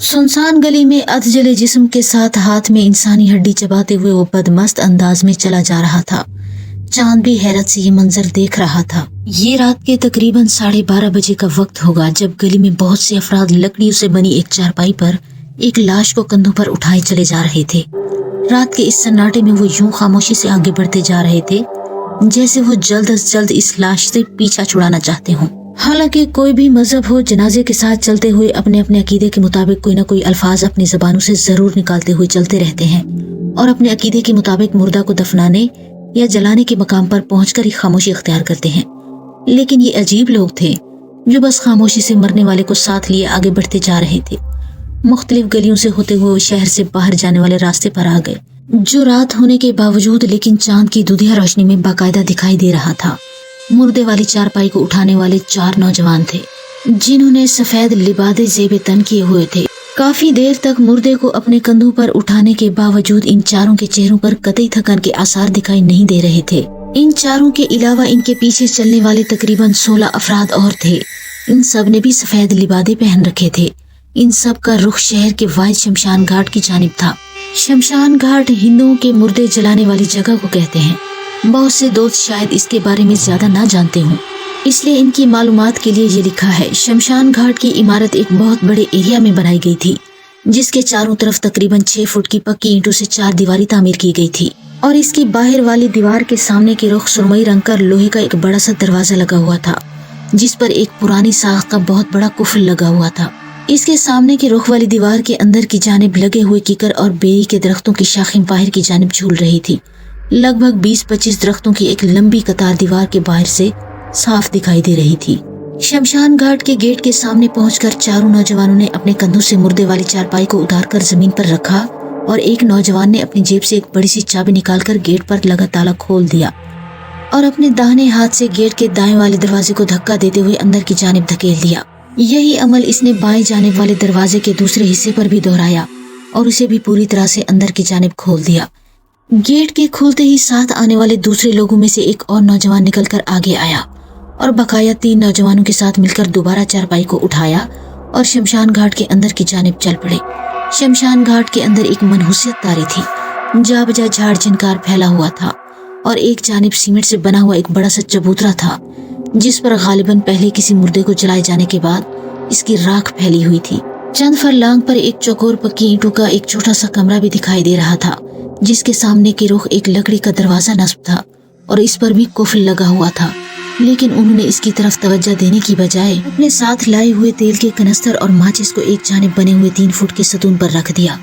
सुनसान गली में अधजले जिस्म के साथ हाथ में इंसानी हड्डी चबाते हुए वो बदमस्त अंदाज में चला जा रहा था। चांद भी हैरत से ये मंजर देख रहा था। ये रात के तकरीबन 12:30 बजे का वक्त होगा जब गली में बहुत से अफराद लकड़ियों से बनी एक चारपाई पर एक लाश को कंधों पर उठाए चले जा रहे थे। रात के इस सन्नाटे में वो यूं खामोशी से आगे बढ़ते जा रहे थे जैसे वो जल्द अज जल्द इस लाश से पीछा छुड़ाना चाहते हों। हालांकि कोई भी मजहब हो, जनाजे के साथ चलते हुए अपने अपने अकीदे के मुताबिक कोई ना कोई अल्फाज अपनी जबानों से जरूर निकालते हुए चलते रहते हैं और अपने अकीदे के मुताबिक मुर्दा को दफनाने या जलाने के मकाम पर पहुंचकर ही खामोशी अख्तियार करते हैं। लेकिन ये अजीब लोग थे जो बस खामोशी से मरने वाले को साथ लिए आगे बढ़ते जा रहे थे। मुख्तलिफ गलियों से होते हुए शहर से बाहर जाने वाले रास्ते पर आ गए, जो रात होने के बावजूद लेकिन चांद की दुधिया रोशनी में बाकायदा दिखाई दे रहा था। मुर्दे वाली चारपाई को उठाने वाले 4 नौजवान थे जिन्होंने सफेद लिबादे जेबे तन किए हुए थे। काफी देर तक मुर्दे को अपने कंधों पर उठाने के बावजूद इन चारों के चेहरों पर कतई थकान के आसार दिखाई नहीं दे रहे थे। इन चारों के अलावा इनके पीछे चलने वाले तकरीबन 16 अफराद और थे। इन सब ने भी सफेद लिबादे पहन रखे थे। इन सब का रुख शहर के वाहिद शमशान घाट की जानिब था। शमशान घाट हिंदुओं के मुर्दे जलाने वाली जगह को कहते हैं। बहुत से दोस्त शायद इसके बारे में ज्यादा ना जानते हों, इसलिए इनकी मालूमात के लिए ये लिखा है। शमशान घाट की इमारत एक बहुत बड़े एरिया में बनाई गई थी जिसके चारों तरफ तकरीबन 6 फुट की पक्की ईंटों से 4 दीवारी तामीर की गई थी और इसकी बाहर वाली दीवार के सामने के रुख सुरमई रंग का लोहे का एक बड़ा सा दरवाजा लगा हुआ था जिस पर एक पुरानी साख का बहुत बड़ा कुफल लगा हुआ था। इसके सामने की रुख वाली दीवार के अंदर की जानिब लगे हुए किकर और बेरी के दरख्तों की शाखें बाहर की जानिब झूल रही थी। लगभग 20-25 दरख्तों की एक लंबी कतार दीवार के बाहर से साफ दिखाई दे रही थी। शमशान घाट के गेट के सामने पहुंचकर चारों नौजवानों ने अपने कंधों से मुर्दे वाली चारपाई को उतारकर जमीन पर रखा और एक नौजवान ने अपनी जेब से एक बड़ी सी चाबी निकालकर गेट पर लगा ताला खोल दिया और अपने दाहिने हाथ से गेट के दाएं वाले दरवाजे को धक्का देते हुए अंदर की जानिब धकेल दिया। यही अमल इसने बाएं जानिब वाले दरवाजे के दूसरे हिस्से पर भी दोहराया और उसे भी पूरी तरह से अंदर की जानिब खोल दिया। गेट के खुलते ही साथ आने वाले दूसरे लोगों में से एक और नौजवान निकलकर आगे आया और बकाया 3 नौजवानों के साथ मिलकर दोबारा चारपाई को उठाया और शमशान घाट के अंदर की जानिब चल पड़े। शमशान घाट के अंदर एक मनहूसियत तारी थी। जा बजा झाड़ झनकार फैला हुआ था और एक जानिब सीमेंट से बना हुआ एक बड़ा सा चबूतरा था जिस पर गालिबन पहले किसी मुर्दे को जलाए जाने के बाद इसकी राख फैली हुई थी। चंद फरलांग पर एक चौकोर पक्की ईंटों का एक छोटा सा कमरा भी दिखाई दे रहा था जिसके सामने की रुख एक लकड़ी का दरवाजा नस्ब था और इस पर भी कुफल लगा हुआ था। लेकिन उन्होंने इसकी तरफ तवज्जो देने की बजाय अपने साथ लाए हुए तेल के कनस्तर और माचिस को एक जानिब बने हुए 3 फुट के सतून पर रख दिया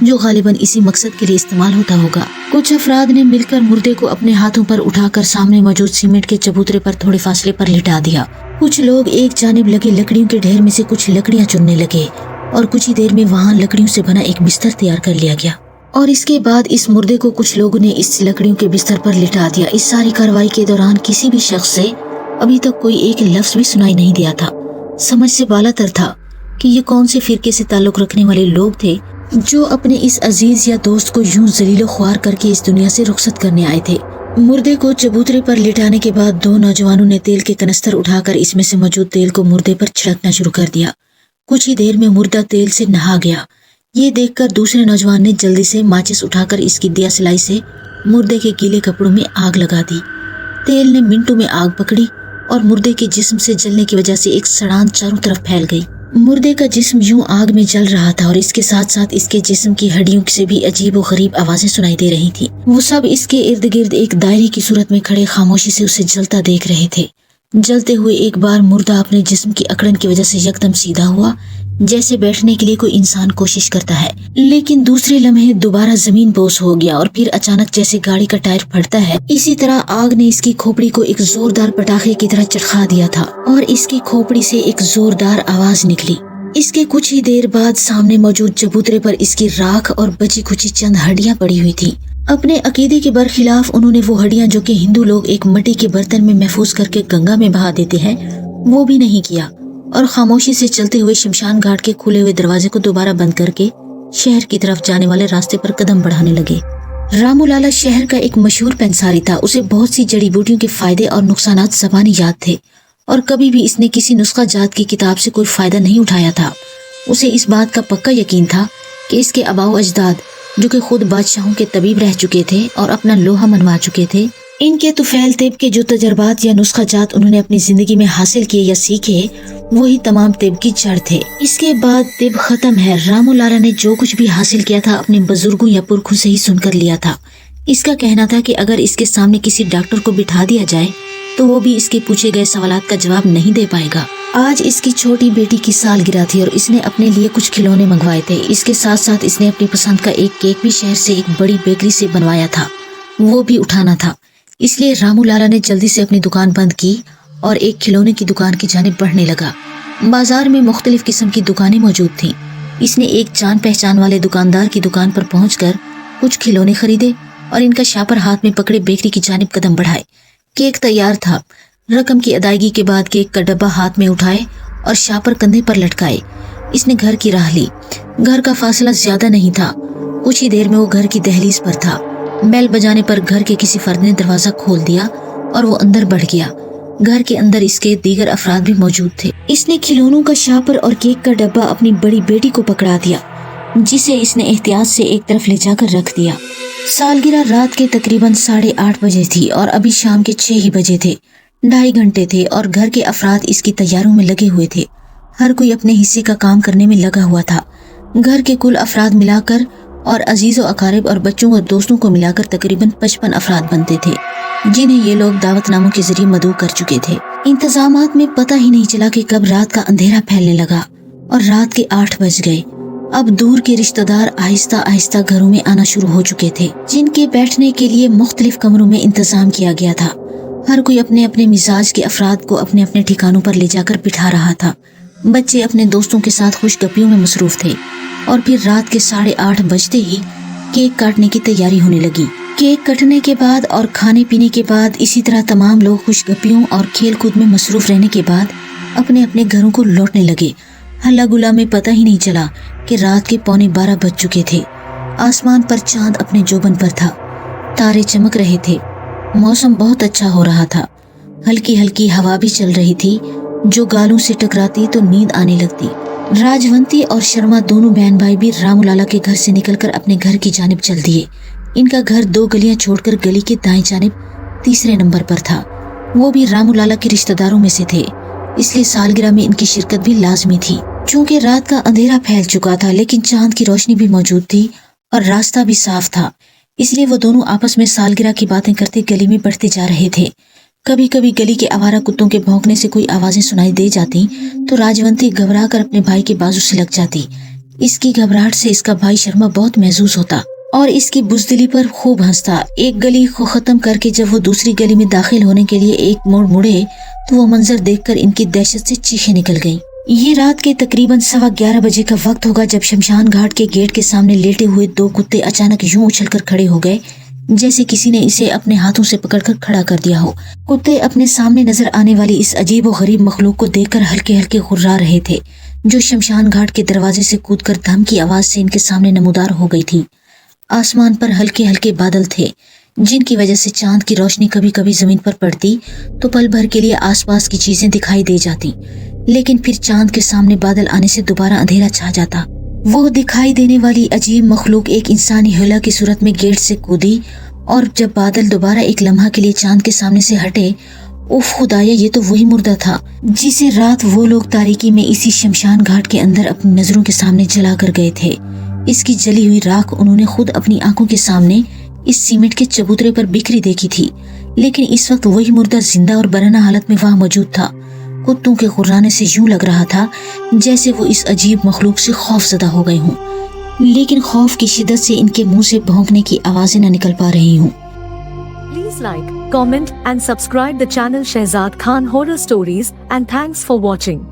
जो गालिबन इसी मकसद के लिए इस्तेमाल होता होगा। कुछ अफराद ने मिलकर मुर्दे को अपने हाथों पर उठाकर सामने मौजूद सीमेंट के चबूतरे पर थोड़े फासले पर लिटा दिया। कुछ लोग एक जानिब लगे लकड़ियों के ढेर में से कुछ लकड़ियां चुनने लगे और कुछ ही देर में वहाँ लकड़ियों से बना एक बिस्तर तैयार कर लिया गया और इसके बाद इस मुर्दे को कुछ लोगों ने इस लकड़ियों के बिस्तर पर लिटा दिया। इस सारी कार्रवाई के दौरान किसी भी शख्स से अभी तक कोई एक लफ्ज भी सुनाई नहीं दिया था। समझ से बालातर था कि ये कौन से फिरके से ताल्लुक रखने वाले लोग थे जो अपने इस अजीज या दोस्त को यूं जलीलो ख्वार करके इस दुनिया से रुखसत करने आए थे। मुर्दे को चबूतरे पर लिटाने के बाद 2 नौजवानों ने तेल के कनस्तर उठाकर इसमें से मौजूद तेल को मुर्दे पर छिड़कना शुरू कर दिया। कुछ ही देर में मुर्दा तेल से नहा गया। ये देखकर दूसरे नौजवान ने जल्दी से माचिस उठाकर इसकी दिया सिलाई से मुर्दे के गीले कपड़ों में आग लगा दी। तेल ने मिनटों में आग पकड़ी और मुर्दे के जिस्म से जलने की वजह से एक सड़ान चारों तरफ फैल गई। मुर्दे का जिस्म यूं आग में जल रहा था और इसके साथ साथ इसके जिस्म की हड्डियों से भी अजीब और गरीब आवाजें सुनाई दे रही थी। वो सब इसके इर्द गिर्द एक दायरे की सूरत में खड़े खामोशी से उसे जलता देख रहे थे। जलते हुए एक बार मुर्दा अपने जिस्म की अकड़न की वजह से यकदम सीधा हुआ जैसे बैठने के लिए कोई इंसान कोशिश करता है, लेकिन दूसरे लम्हे दोबारा जमीन बोस हो गया और फिर अचानक जैसे गाड़ी का टायर फटता है इसी तरह आग ने इसकी खोपड़ी को एक जोरदार पटाखे की तरह चटखा दिया था और इसकी खोपड़ी से एक जोरदार आवाज निकली। इसके कुछ ही देर बाद सामने मौजूद चबूतरे पर इसकी राख और बची खुची चंद हड्डियां पड़ी हुई थी। अपने अकीदे के बरखिलाफ उन्होंने वो हड्डियां जो कि हिंदू लोग एक मिट्टी के बर्तन में महफूज करके गंगा में बहा देते हैं वो भी नहीं किया और खामोशी से चलते हुए शमशान घाट के खुले हुए दरवाजे को दोबारा बंद करके शहर की तरफ जाने वाले रास्ते पर कदम बढ़ाने लगे। रामू लाला शहर का एक मशहूर पेंसारी था। उसे बहुत सी जड़ी बूटियों के फायदे और नुकसानात ज़बानी याद थे और कभी भी इसने किसी नुस्खा जात की किताब से कोई फायदा नहीं उठाया था। उसे इस बात का पक्का यकीन था कि इसके आबाओ अजदाद, जो कि खुद बादशाहों के तबीब रह चुके थे और अपना लोहा मनवा चुके थे, इनके तुफैल तिब के जो तजर्बात या नुस्खा जात उन्होंने अपनी जिंदगी में हासिल किए या सीखे, वही तमाम तिब की जड़ थे। इसके बाद तिब खत्म है। रामू लाला ने जो कुछ भी हासिल किया था अपने बुजुर्गों या पुरखों से ही सुनकर लिया था। इसका कहना था कि अगर इसके सामने किसी डॉक्टर को बिठा दिया जाए तो वो भी इसके पूछे गए सवालात का जवाब नहीं दे पाएगा। आज इसकी छोटी बेटी की सालगिरह थी और इसने अपने लिए कुछ खिलौने मंगवाए थे। इसके साथ साथ इसने अपनी पसंद का एक केक भी शहर से एक बड़ी बेकरी से बनवाया था, वो भी उठाना था। इसलिए रामू लाला ने जल्दी से अपनी दुकान बंद की और एक खिलौने की दुकान की जानिब बढ़ने लगा। बाजार में मुख्तलिफ किस्म की दुकानें मौजूद थीं। इसने एक जान पहचान वाले दुकानदार की दुकान पर पहुंचकर कुछ खिलौने खरीदे और इनका शापर हाथ में पकड़े बेकरी की जानिब कदम बढ़ाए। केक तैयार था। रकम की अदायगी के बाद केक का डब्बा हाथ में उठाए और शापर कंधे पर लटकाए इसने घर की राह ली। घर का फासला ज्यादा नहीं था। कुछ ही देर में वो घर की दहलीज पर था। बेल बजाने पर घर के किसी फर्द ने दरवाजा खोल दिया और वो अंदर बढ़ गया। घर के अंदर इसके दीगर अफराद भी मौजूद थे। इसने खिलौनों का शापर और केक का डब्बा अपनी बड़ी बेटी को पकड़ा दिया, जिसे इसने एहतियात से एक तरफ ले जाकर रख दिया। सालगिरह रात के तकरीबन 8:30 बजे थी और अभी शाम के 6 ही बजे थे। 2.5 घंटे थे और घर के अफराद इसकी तैयारियों में लगे हुए थे। हर कोई अपने हिस्से का काम करने में लगा हुआ था। घर के कुल अफराद मिलाकर और अजीजों अकारिब और बच्चों और दोस्तों को मिलाकर तकरीबन 55 अफराद बनते थे, जिन्हें ये लोग दावतनामों के जरिए मदऊ कर चुके थे। इंतजामात में पता ही नहीं चला कि कब रात का अंधेरा फैलने लगा और रात के 8 बज गए। अब दूर के रिश्तेदार आहिस्ता आहिस्ता घरों में आना शुरू हो चुके थे, जिनके बैठने के लिए मुख्तलिफ कमरों में इंतजाम किया गया था। हर कोई अपने अपने मिजाज के अफराद को अपने अपने ठिकानों पर ले जाकर बिठा रहा था। बच्चे अपने दोस्तों के साथ खुशगपियों में मसरूफ थे और फिर रात के 8:30 बजते ही केक काटने की तैयारी होने लगी। केक कटने के बाद और खाने पीने के बाद इसी तरह तमाम लोग खुशगपियों और खेल कूद में मसरूफ रहने के बाद अपने अपने घरों को लौटने लगे। हल्ला गुल्ला में पता ही नहीं चला कि रात के 11:15 बज चुके थे। आसमान पर चांद अपने जोबन पर था। तारे चमक रहे थे। मौसम बहुत अच्छा हो रहा था। हल्की हल्की हवा भी चल रही थी, जो गालों से टकराती तो नींद आने लगती। राजवंती और शर्मा दोनों बहन भाई भी रामू लाला के घर से निकलकर अपने घर की जानिब चल दिए। इनका घर 2 गलियां छोड़कर गली के दाएं जानिब 3रे नंबर पर था। वो भी रामू लाला के रिश्तेदारों में से थे, इसलिए सालगिरह में इनकी शिरकत भी लाजमी थी। चूंकि रात का अंधेरा फैल चुका था लेकिन चांद की रोशनी भी मौजूद थी और रास्ता भी साफ था, इसलिए वो दोनों आपस में सालगिरह की बातें करते गली में बढ़ते जा रहे थे। कभी कभी गली के आवारा कुत्तों के भौंकने से कोई आवाजें सुनाई दे जाती तो राजवंती घबरा कर अपने भाई के बाजू से लग जाती। इसकी घबराहट से इसका भाई शर्मा बहुत महसूस होता और इसकी बुजदिली पर खूब हंसता। एक गली को खत्म करके जब वो दूसरी गली में दाखिल होने के लिए एक मोड़ मुड़े तो वो मंजर देखकर इनकी दहशत से चीखें निकल गईं। ये रात के तकरीबन 11:15 बजे का वक्त होगा जब शमशान घाट के गेट के सामने लेटे हुए 2 कुत्ते अचानक यूं उछलकर खड़े हो गए जैसे किसी ने इसे अपने हाथों से पकड़कर खड़ा कर दिया हो। कुत्ते अपने सामने नजर आने वाली इस अजीब और गरीब मखलूक को देखकर हल्के हल्के गुर्रा रहे थे, जो शमशान घाट के दरवाजे से कूदकर धम की आवाज से इनके सामने नमूदार हो गई थी। आसमान पर हल्के हल्के बादल थे, जिनकी वजह से चांद की रोशनी कभी कभी जमीन पर पड़ती तो पल भर के लिए आसपास की चीजें दिखाई दे जाती, लेकिन फिर चांद के सामने बादल आने से दोबारा अंधेरा छा जाता। वो दिखाई देने वाली अजीब मखलूक एक इंसानी हिला की सूरत में गेट से कूदी और जब बादल दोबारा एक लम्हा के लिए चांद के सामने से हटे, उफ खुदाया, ये तो वही मुर्दा था जिसे रात वो लोग तारीकी में इसी शमशान घाट के अंदर अपनी नजरों के सामने जला कर गए थे। इसकी जली हुई राख उन्होंने खुद अपनी आंखों के सामने इस सीमेंट के चबूतरे पर बिखरी देखी थी, लेकिन इस वक्त वही मुर्दा जिंदा और बराना हालत में वहाँ मौजूद था। कुत्तों के गुर्राने से यूं लग रहा था जैसे वो इस अजीब मखलूक से खौफजदा हो गए हों, लेकिन खौफ की शिद्दत से इनके मुंह से भौंकने की आवाजें न निकल पा रही हूँ। Please like, comment and subscribe the channel Shehzad Khan Horror Stories and thanks for watching.